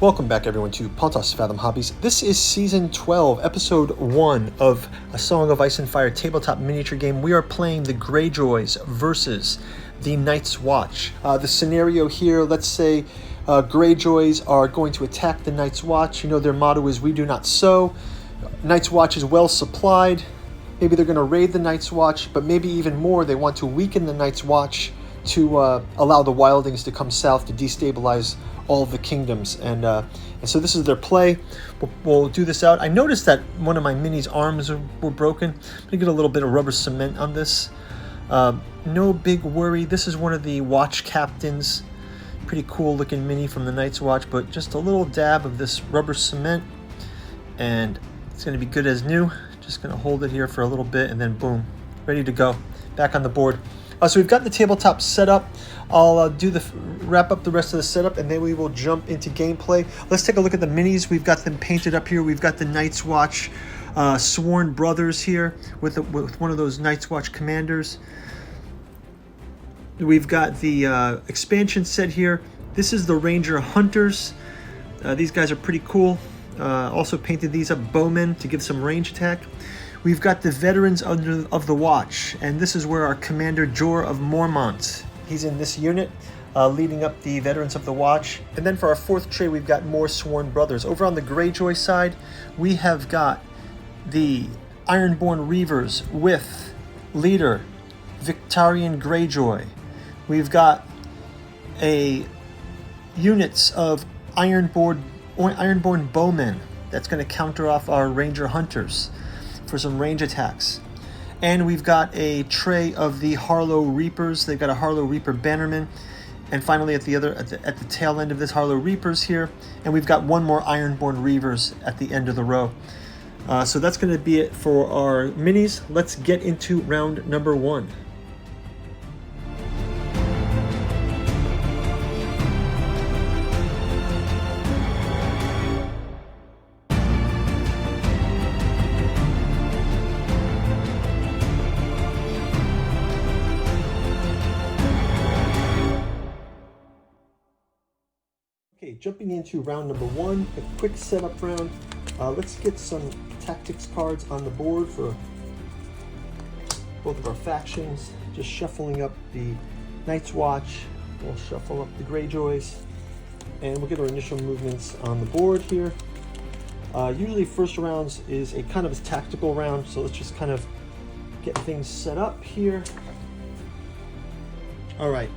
Welcome back everyone to Pontos Fathom Hobbies. This is Season 12, Episode 1 of A Song of Ice and Fire tabletop miniature game. We are playing the Greyjoys versus the Nightswatch. The scenario here, let's say Greyjoys are going to attack the Nightswatch. You know, their motto is, "We do not sow." Nightswatch is well supplied. Maybe they're going to raid the Nightswatch, but maybe even more, they want to weaken the Nightswatch to allow the wildlings to come south to destabilize all of the kingdoms, and so this is their play. We'll do this out. I noticed that one of my minis' arms were broken. I'm gonna get a little bit of rubber cement on this. No big worry. This is one of the watch captains. Pretty cool looking mini from the Night's Watch, but just a little dab of this rubber cement, and it's gonna be good as new. Just gonna hold it here for a little bit, and then boom, ready to go. Back on the board. So we've got the tabletop set up. I'll wrap up the rest of the setup, and then we will jump into gameplay. Let's take a look at the minis. We've got them painted up here. We've got the Night's Watch sworn brothers here with one of those Night's Watch commanders. We've got the expansion set here. This is the Ranger Hunters. These guys are pretty cool. Also painted these up bowmen to give some range attack. We've got the Veterans of the Watch, and this is where our Commander Jor of Mormont, he's in this unit, leading up the Veterans of the Watch. And then for our fourth tray, we've got more Sworn Brothers. Over on the Greyjoy side, we have got the Ironborn Reavers with leader Victarion Greyjoy. We've got units of Ironborn Bowmen that's going to counter off our Ranger Hunters for some range attacks. And we've got a tray of the Harlow Reapers. They've got a Harlow Reaper Bannerman. And finally at the tail end of this, Harlow Reapers here. And we've got one more Ironborn Reavers at the end of the row. So that's going to be it for our minis. Let's get into round number 1. Okay, jumping into round number 1, a quick setup round. Let's get some tactics cards on the board for both of our factions. Just shuffling up the Night's Watch. We'll shuffle up the Greyjoys, and we'll get our initial movements on the board here. Usually first rounds is a kind of a tactical round, so let's just kind of get things set up here. All right,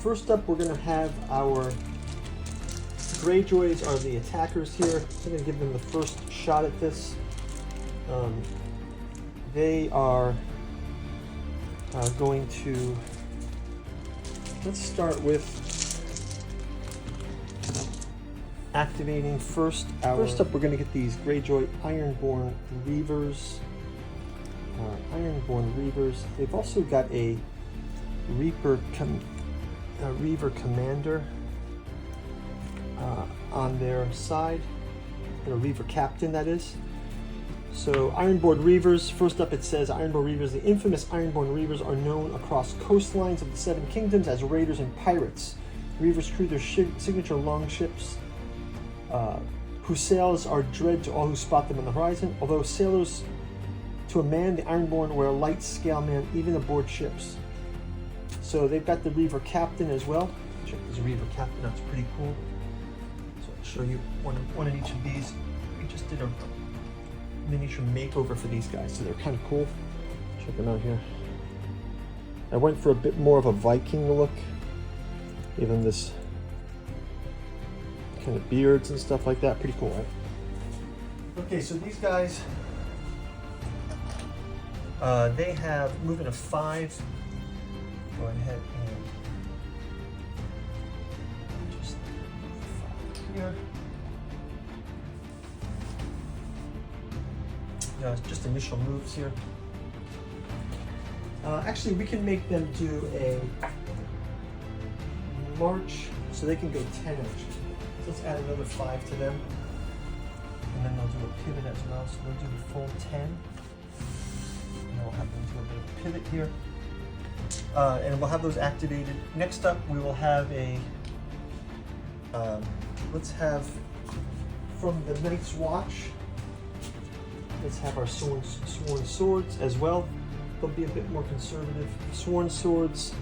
first up we're gonna have our Greyjoys are the attackers here. I'm going to give them the first shot at this. They are going to... Let's start with activating first. First up, we're going to get these Greyjoy Ironborn Reavers. They've also got a Reaver Commander on their side, and a Reaver Captain, that is. So Ironborn Reavers, first up it says, Ironborn Reavers, the infamous Ironborn Reavers are known across coastlines of the Seven Kingdoms as raiders and pirates. Reavers crew their signature longships, whose sails are dread to all who spot them on the horizon. Although sailors to a man, the Ironborn wear light scale man even aboard ships. So they've got the Reaver Captain as well. Check this Reaver Captain, that's pretty cool. Show you one of each of these. We just did a miniature makeover for these guys, so they're kind of cool. Check them out here. I went for a bit more of a Viking look, even this kind of beards and stuff like that. Pretty cool, right? Okay, so these guys, they have movement of 5. Go ahead and here. Just initial moves here. Actually, we can make them do a march, so they can go 10 actually. So let's add another 5 to them. And then they'll do a pivot as well, so they'll do the full 10. And we'll have them do a bit of a pivot here. And we'll have those activated. Next up, we will have a let's have from the Night's Watch, let's have our sworn swords as well. They'll be a bit more conservative. Sworn swords.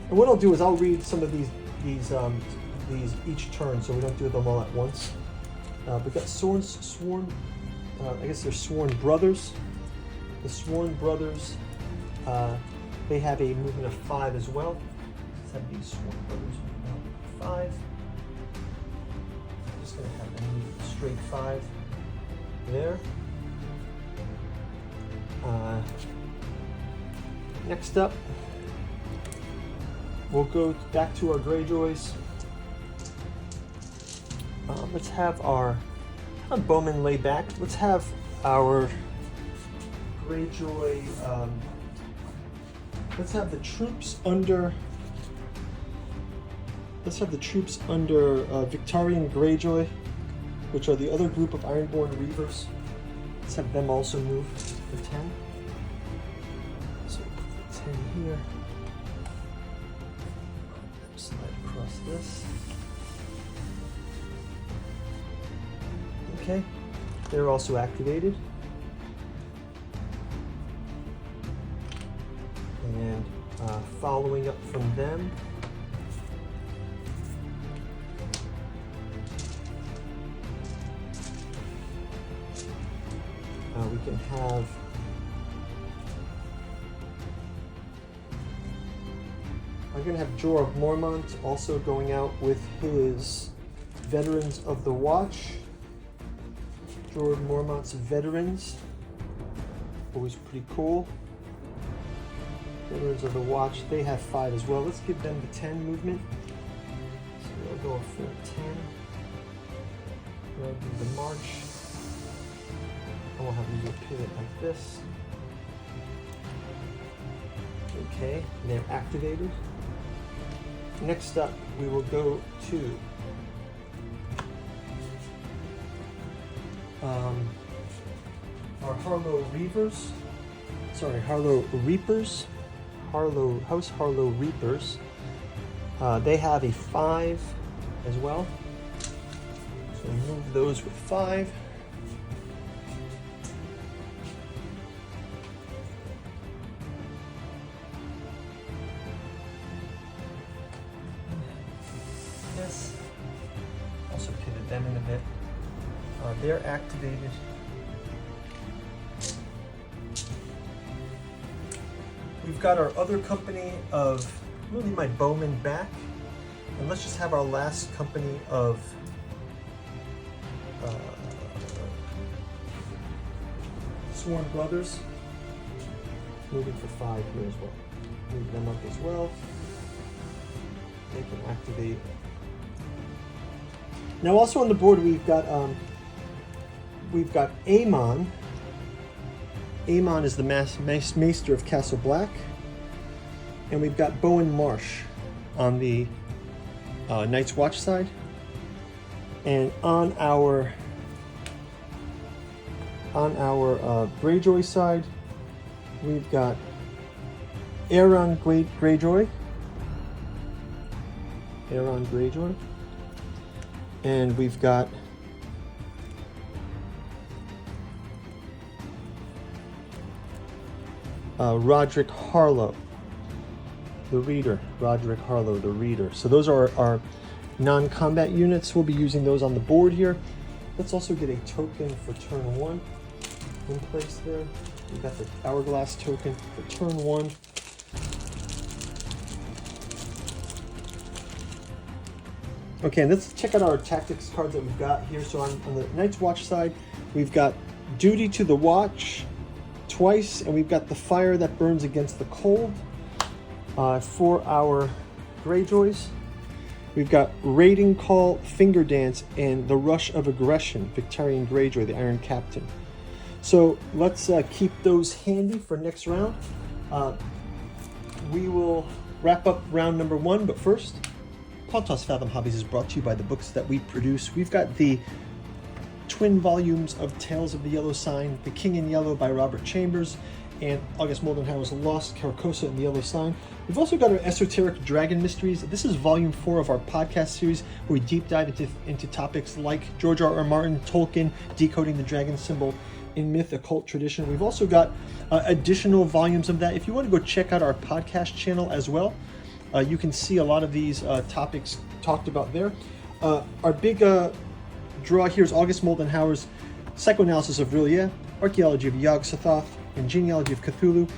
And what I'll do is I'll read some of these each turn, so we don't do them all at once. We've got I guess they're sworn brothers. The sworn brothers, they have a movement of 5 as well. Let's have these sworn brothers movement 5. I'm just going to have them move straight 5 there. Next up, we'll go back to our Greyjoys. Let's have our bowmen lay back. Let's have our Greyjoy. Let's have the troops under. Let's have the troops under Victarion Greyjoy, which are the other group of Ironborn Reavers. Let's have them also move for 10. So 10 here. Slide across this. Okay, they're also activated. And following up from them, we can have I'm going to have Jorah of Mormont also going out with his Veterans of the Watch. Jorah of Mormont's Veterans, always pretty cool. Veterans of the Watch, they have 5 as well. Let's give them the 10 movement. So we'll go a full 10. We'll do the march. And we'll have them do a pivot like this. Okay, they're activated. Next up, we will go to our Harlow Reapers. House Harlow Reapers. They have a 5 as well. So move those with 5. This. Also pivot them in a bit. They're activated. We've got our other company of really my bowmen back, and let's just have our last company of Sworn Brothers moving for 5 here as well. Move them up as well. They can activate. Now also on the board we've got Aemon. Aemon is the Maester of Castle Black. And we've got Bowen Marsh on the Night's Watch side. And on our Greyjoy side, we've got Aeron Greyjoy. And we've got Roderick Harlow, the Reader. Roderick Harlow, the Reader. So those are our non-combat units. We'll be using those on the board here. Let's also get a token for turn 1 in place there. We've got the Hourglass token for turn 1. Okay, and let's check out our tactics cards that we've got here. So on the Night's Watch side, we've got Duty to the Watch twice, and we've got the Fire that burns against the cold. For our Greyjoys, we've got Raiding Call, Finger Dance, and the Rush of Aggression, Victarion Greyjoy, the Iron Captain. So let's keep those handy for next round. We will wrap up round number 1, but first, Paul Toss Fathom Hobbies is brought to you by the books that we produce. We've got the twin volumes of Tales of the Yellow Sign, The King in Yellow by Robert Chambers, and August Moldenhauer's Lost, Carcosa, and the Yellow Sign. We've also got our Esoteric Dragon Mysteries. This is volume 4 of our podcast series, where we deep dive into topics like George R.R. Martin, Tolkien, decoding the dragon symbol in myth, occult tradition. We've also got additional volumes of that. If you want to go check out our podcast channel as well, you can see a lot of these topics talked about there. Our big draw here is August Moldenhauer's Psychoanalysis of Rillier, Archaeology of Yog-Sothoth, and Genealogy of Cthulhu.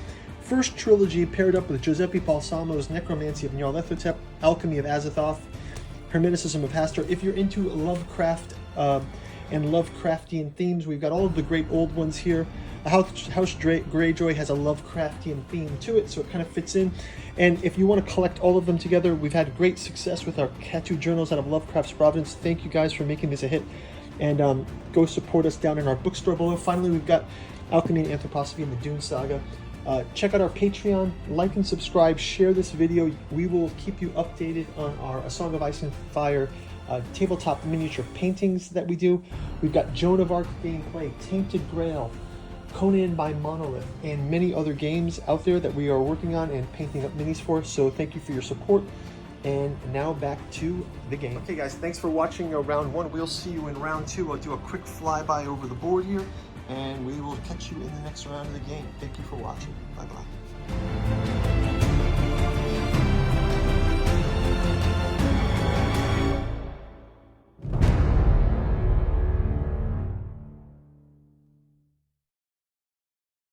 First trilogy paired up with Giuseppe Balsamo's Necromancy of Nyarlathotep, Alchemy of Azathoth, Hermeticism of Hastur. If you're into Lovecraft and Lovecraftian themes, we've got all of the great old ones here. House Greyjoy has a Lovecraftian theme to it, so it kind of fits in. And if you want to collect all of them together, we've had great success with our Catu journals out of Lovecraft's Providence. Thank you guys for making this a hit. And go support us down in our bookstore below. Finally, we've got Alchemy and Anthroposophy and the Dune Saga. Check out our Patreon, like and subscribe, share this video. We will keep you updated on our A Song of Ice and Fire tabletop miniature paintings that we do. We've got Joan of Arc gameplay, Tainted Grail, Conan by Monolith, and many other games out there that we are working on and painting up minis for. So thank you for your support. And now back to the game. Okay guys, thanks for watching round 1. We'll see you in round 2. I'll do a quick flyby over the board here, and we will catch you in the next round of the game. Thank you for watching. Bye-bye.